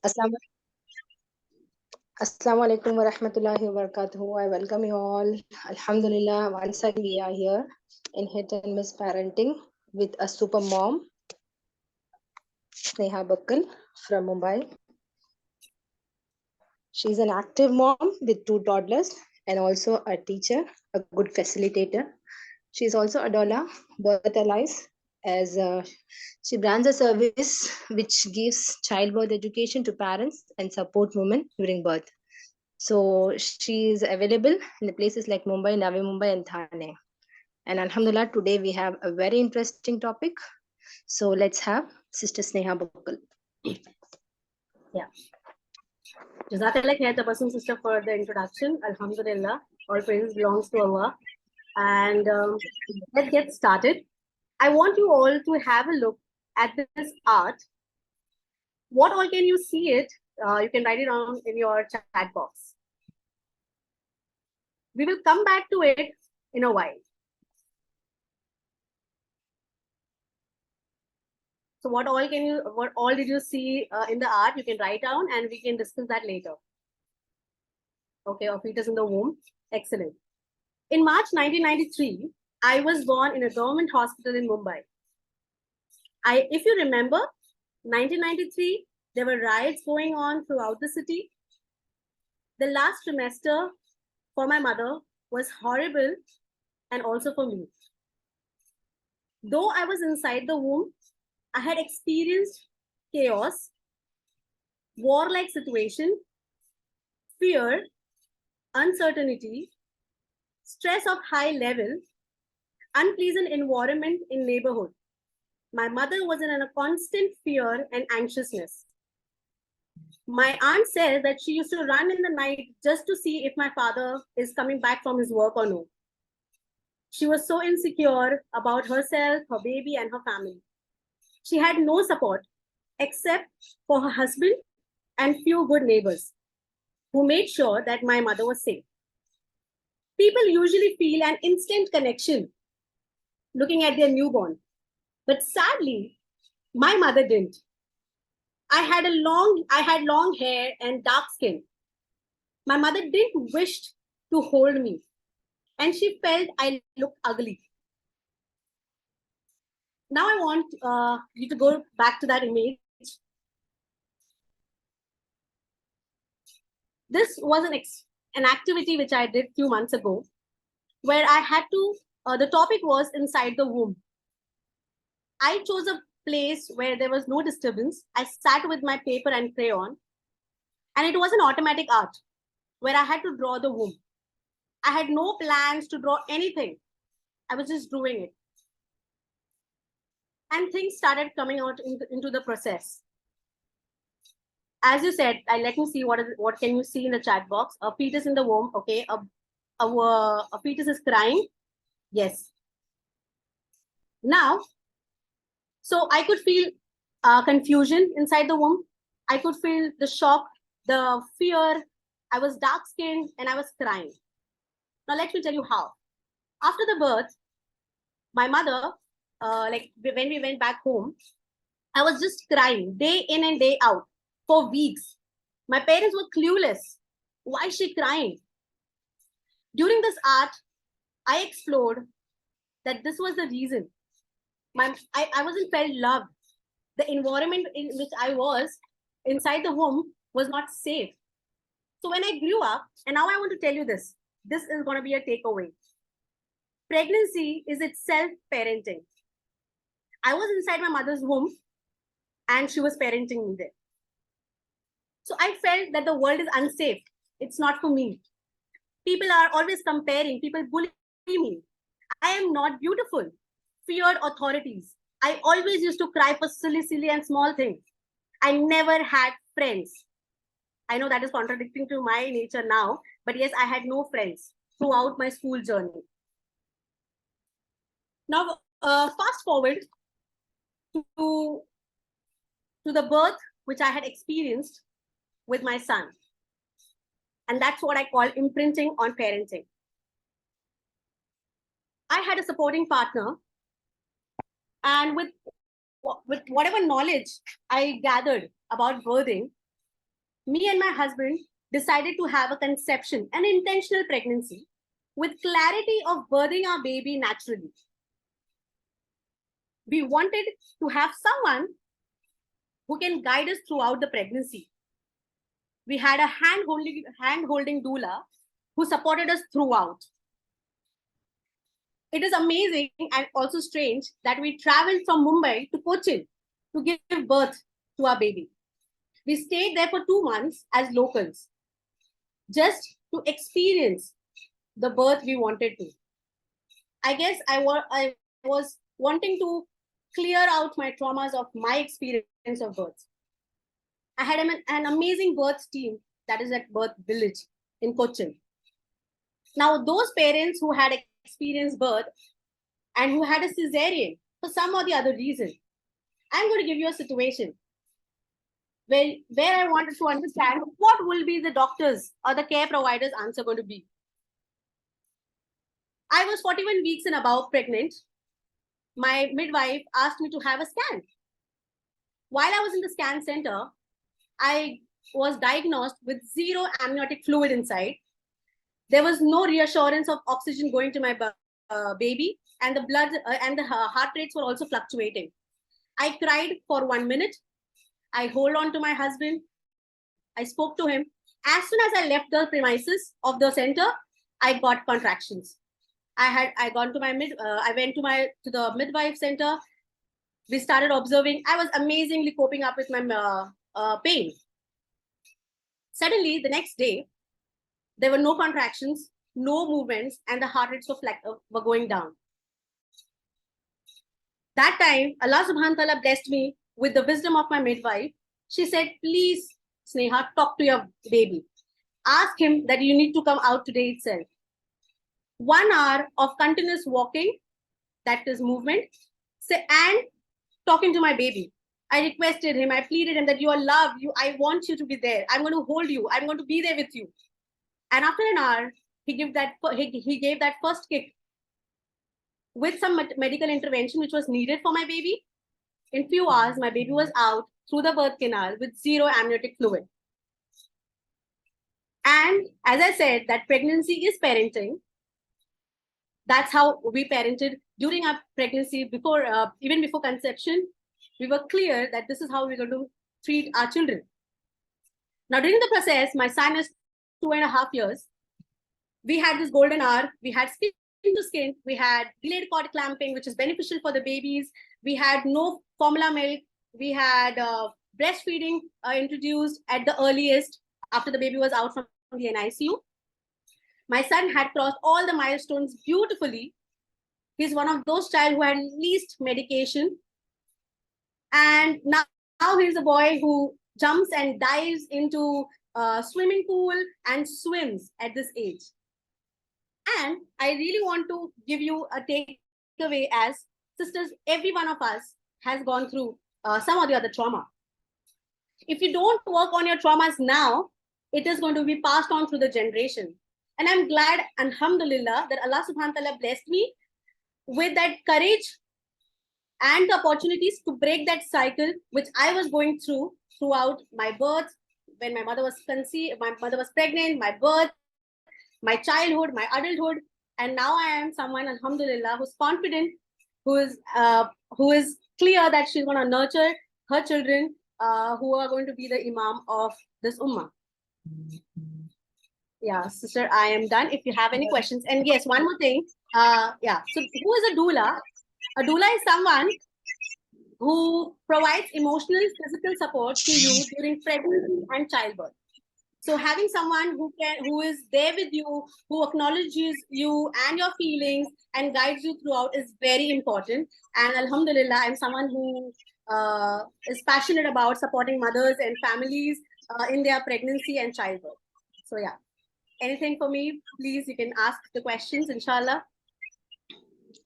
Assalamu Assalamu alaikum wa rahmatullahi wa barakatuhu. I welcome you all. Alhamdulillah, once again we are here in Hit and Miss Parenting with a super mom, Sneha Bakkal from Mumbai. She's an active mom with two toddlers and also a teacher, a good facilitator. She's also a doula, birth allies, as she brands a service which gives childbirth education to parents and support women during birth. So she is available in the places like Mumbai, Navi Mumbai, and Thane. And Alhamdulillah, today we have a very interesting topic. So let's have Sister Sneha Bakkal. Yeah. Jazakallah khair, the person sister, for the introduction. Alhamdulillah, all praise belongs to Allah. And let's get started. I want you all to have a look at this art. What all can you see it? You can write it down in your chat box. We will come back to it in a while. So what all did you see in the art? You can write down and we can discuss that later. Okay, or fetus in the womb. Excellent. In March 1993, I was born in a government hospital in Mumbai. If you remember, 1993, there were riots going on throughout the city. The last trimester for my mother was horrible, and also for me. Though I was inside the womb, I had experienced chaos, war-like situation, fear, uncertainty, stress of high level, unpleasant environment in neighborhood. My mother was in a constant fear and anxiousness. My aunt says that she used to run in the night just to see if my father is coming back from his work or no. She was so insecure about herself, her baby, and her family. She had no support except for her husband and few good neighbors who made sure that my mother was safe. People usually feel an instant connection looking at their newborn. But sadly, my mother didn't. I had long hair and dark skin. My mother didn't wish to hold me, and she felt I looked ugly. Now I want you to go back to that image. This was an activity which I did a few months ago, where I had to, the topic was inside the womb. I chose a place where there was no disturbance. I sat with my paper and crayon, and it was an automatic art where I had to draw the womb. I had no plans to draw anything. I was just doing it. And things started coming out into the process. As you said, let me see what can you see in the chat box. A fetus in the womb, okay. A fetus is crying. Yes. Now, so I could feel confusion inside the womb. I could feel the shock, the fear. I was dark-skinned and I was crying. Now, let me tell you how. After the birth, my mother, like when we went back home, I was just crying day in and day out for weeks. My parents were clueless. Why is she crying? During this art, I explored that this was the reason. I wasn't felt loved. The environment in which I was inside the womb was not safe. So when I grew up, and now I want to tell you this is going to be a takeaway. Pregnancy is itself parenting. I was inside my mother's womb and she was parenting me there. So I felt that the world is unsafe. It's not for me. People are always comparing. People bully me. I am not beautiful. Feared authorities. I always used to cry for silly and small things. I never had friends. I know that is contradicting to my nature now, but yes, I had no friends throughout my school journey. Now, fast forward to the birth which I had experienced with my son. And that's what I call imprinting on parenting. I had a supporting partner, and with whatever knowledge I gathered about birthing, me and my husband decided to have a conception, an intentional pregnancy, with clarity of birthing our baby naturally. We wanted to have someone who can guide us throughout the pregnancy. We had a hand-holding doula who supported us throughout. It is amazing and also strange that we traveled from Mumbai to Cochin to give birth to our baby. We stayed there for 2 months as locals, just to experience the birth we wanted to. I guess I was wanting to clear out my traumas of my experience of birth. I had an amazing birth team that is at Birth Village in Cochin. Now, those parents who had experienced birth and who had a cesarean for some or the other reason, I'm going to give you a situation where I wanted to understand what will be the doctor's or the care provider's answer going to be. I was 41 weeks and above pregnant. My midwife asked me to have a scan. While I was in the scan center, I was diagnosed with zero amniotic fluid inside. There was no reassurance of oxygen going to my baby, and the blood and the heart rates were also fluctuating. I cried for 1 minute. I hold on to my husband. I spoke to him. As soon as I left the premises of the center, I got contractions. I went to the midwife center. We started observing. I was amazingly coping up with my pain. Suddenly, the next day, there were no contractions, no movements, and the heart rates were going down. That time, Allah subhanahu wa ta'ala blessed me with the wisdom of my midwife. She said, please, Sneha, talk to your baby. Ask him that you need to come out today itself. 1 hour of continuous walking, that is movement, and talking to my baby. I requested him, I pleaded him that you are loved, I want you to be there. I'm going to hold you. I'm going to be there with you. And after an hour, he gave that first kick with some medical intervention which was needed for my baby. In few hours, my baby was out through the birth canal with zero amniotic fluid. And as I said, that pregnancy is parenting. That's how we parented during our pregnancy, even before conception. We were clear that this is how we're going to treat our children. Now, during the process, my son is 2.5 years. We had this golden hour. We had skin to skin. We had delayed cord clamping, which is beneficial for the babies. We had no formula milk. We had breastfeeding introduced at the earliest after the baby was out from the NICU. My son had crossed all the milestones beautifully. He's one of those child who had least medication. And now he's a boy who jumps and dives into a swimming pool and swims at this age. And I really want to give you a takeaway as sisters, every one of us has gone through some or the other trauma. If you don't work on your traumas now, it is going to be passed on through the generation. And I'm glad, alhamdulillah, that Allah subhanahu wa ta'ala blessed me with that courage and the opportunities to break that cycle, which I was going throughout my birth, when my mother was conceived, my mother was pregnant, my birth, my childhood, my adulthood. And now I am someone, alhamdulillah, who's confident, who is clear that she's going to nurture her children who are going to be the imam of this ummah. Yeah, sister, I am done. If you have any questions. And yes, one more thing. Yeah, so who is a doula? A doula is someone who provides emotional, physical support to you during pregnancy and childbirth. So having someone who is there with you, who acknowledges you and your feelings and guides you throughout is very important. And alhamdulillah, I'm someone who is passionate about supporting mothers and families in their pregnancy and childbirth. So yeah, anything for me, please, you can ask the questions, inshallah.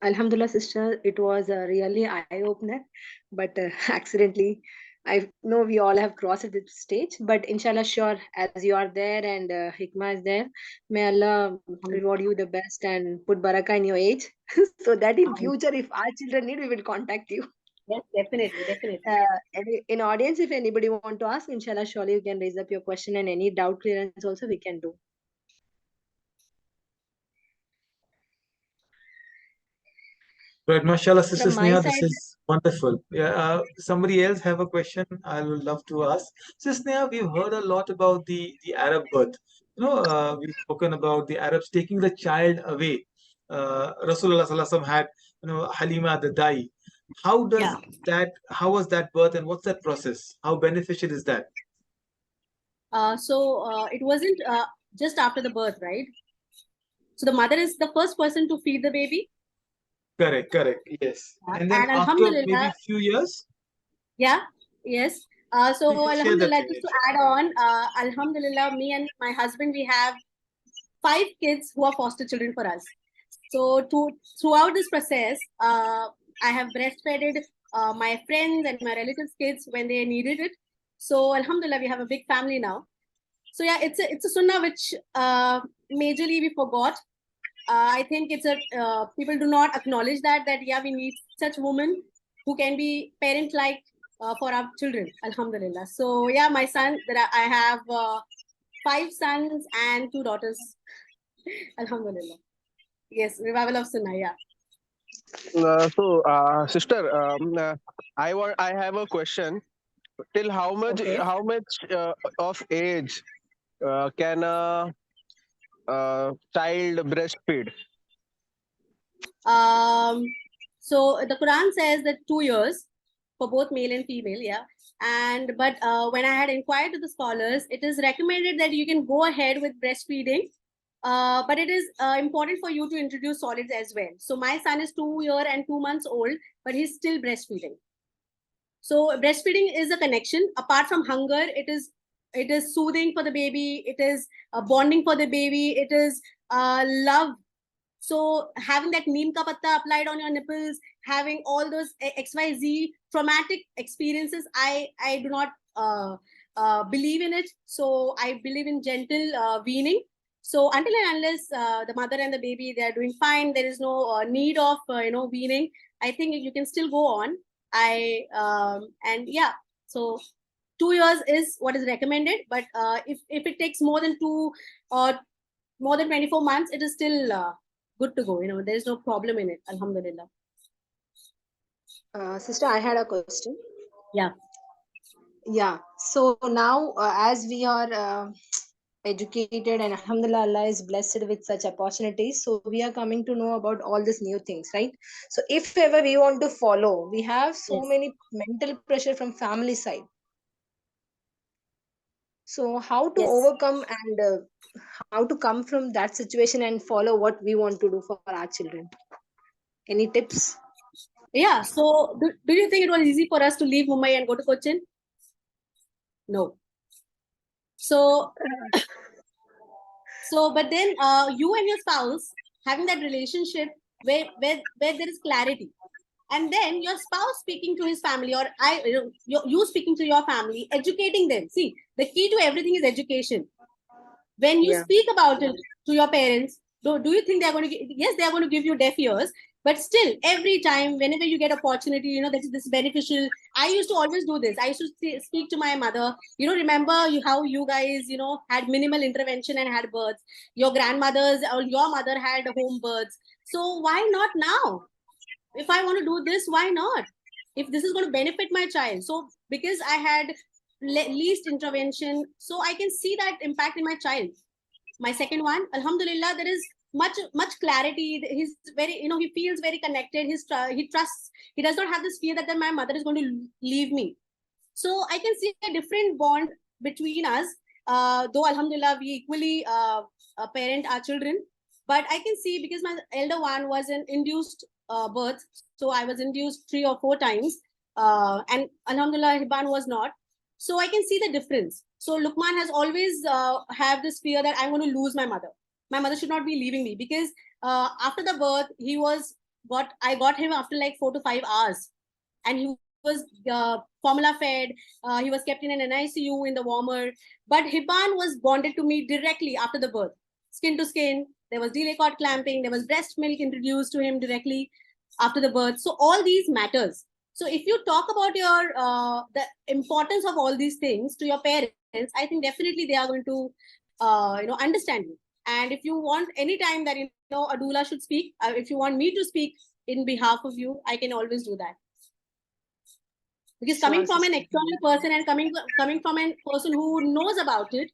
Alhamdulillah, sister, it was a really eye-opener, but accidentally, I know we all have crossed this stage, but inshallah, sure, as you are there and Hikmah is there, may Allah reward you the best and put barakah in your age, so that in future, if our children need, we will contact you. Yes, definitely, definitely. In audience, if anybody want to ask, inshallah, surely you can raise up your question, and any doubt clearance also we can do. Right, mashallah, Sister From my Sneha, this side, is wonderful. Yeah, somebody else have a question I would love to ask. Sister Sneha, we've heard a lot about the Arab birth. We've spoken about the Arabs taking the child away. Rasulullah Sallallahu Alaihi Wasallam had, Halima the Dai. Yeah. How was that birth and what's that process? How beneficial is that? It wasn't just after the birth, right? So the mother is the first person to feed the baby. Correct, yes. And then And after Alhamdulillah, maybe few years, yeah, yes. you can share that Alhamdulillah, thing. just to add on, Alhamdulillah, me and my husband, we have 5 kids who are foster children for us. So throughout this process, I have breastfed my friends and my relatives' kids when they needed it. So Alhamdulillah, we have a big family now. So yeah, it's a sunnah which majorly we forgot. I think it's a people do not acknowledge that yeah, we need such women who can be parent like for our children. Alhamdulillah. So yeah, my son that I have 5 sons and 2 daughters. Alhamdulillah. Yes, revival of sunnah. Yeah. Sister, I have a question. Till Okay. how much of age can a child breastfeed? So the Quran says that 2 years for both male and female, yeah. But when I had inquired to the scholars, it is recommended that you can go ahead with breastfeeding, but it is important for you to introduce solids as well. So my son is 2 years and 2 months old, but he's still breastfeeding. So breastfeeding is a connection. Apart from hunger, it is soothing for the baby. It is bonding for the baby. It is love. So having that neem ka patta applied on your nipples, having all those XYZ traumatic experiences, I do not believe in it. So I believe in gentle weaning. So until and unless the mother and the baby, they are doing fine, there is no need of weaning. I think you can still go on. And yeah, so 2 years is what is recommended. But if it takes more than 2 or more than 24 months, it is still good to go. There's no problem in it. Alhamdulillah. sister, I had a question. Yeah. Yeah. So now, as we are educated, and alhamdulillah, Allah is blessed with such opportunities, so we are coming to know about all these new things, right? So if ever we want to follow, we have so Yes. many mental pressure from family side. So how to Yes. overcome and how to come from that situation and follow what we want to do for our children? Any tips? Yeah. So do you think it was easy for us to leave Mumbai and go to Cochin? No. So but then you and your spouse having that relationship where there is clarity, and then your spouse speaking to his family, or you speaking to your family, educating them. See, the key to everything is education. When you Yeah. speak about it to your parents, do you think they're going to yes, they're going to give you deaf ears, but still every time whenever you get opportunity, that is beneficial. I used to always do this. I used to speak to my mother. Remember how you guys had minimal intervention and had births. Your grandmothers or your mother had home births. So why not now? If I want to do this, why not? If this is going to benefit my child. So because I had least intervention, so I can see that impact in my child. My second one, alhamdulillah, there is much clarity. He's very, he feels very connected. He trusts. He does not have this fear that then my mother is going to leave me. So I can see a different bond between us, though alhamdulillah we equally parent our children. But I can see, because my elder one was an induced birth, so I was induced 3 or 4 times, and alhamdulillah Hiban was not. So I can see the difference. So Lukman has always have this fear that I'm going to lose my mother. My mother should not be leaving me, because after the birth I got him after like 4 to 5 hours, and he was formula fed. He was kept in an NICU in the warmer. But Hiban was bonded to me directly after the birth, skin to skin. There was delay cord clamping. There was breast milk introduced to him directly after the birth. So all these matters. So if you talk about your the importance of all these things to your parents, I think definitely they are going to understand you. And if you want any time that a doula should speak, if you want me to speak in behalf of you, I can always do that. Because coming from an external person and coming from a person who knows about it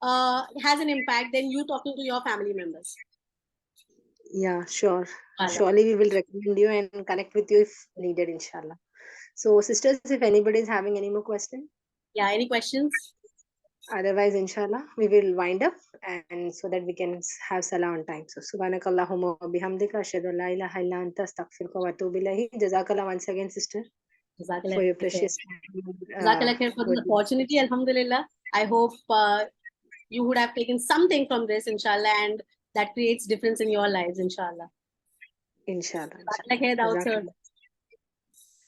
has an impact than you talking to your family members. Yeah, sure. Surely we will recommend you and connect with you if needed, inshallah. So, sisters, if anybody is having any more questions? Yeah, any questions? Otherwise, inshallah, we will wind up and so that we can have salah on time. So, subhanakallahumma wa bihamdika ashhadu an la ilaha illa anta astaghfiruka wa atubu ilayhi. Jazakallah once again, sister, for your precious time. Jazakallah khair for this opportunity. Alhamdulillah. I hope you would have taken something from this, inshallah, and that creates difference in your lives, inshallah. Inshallah. Jazakallah khair, Daud sir.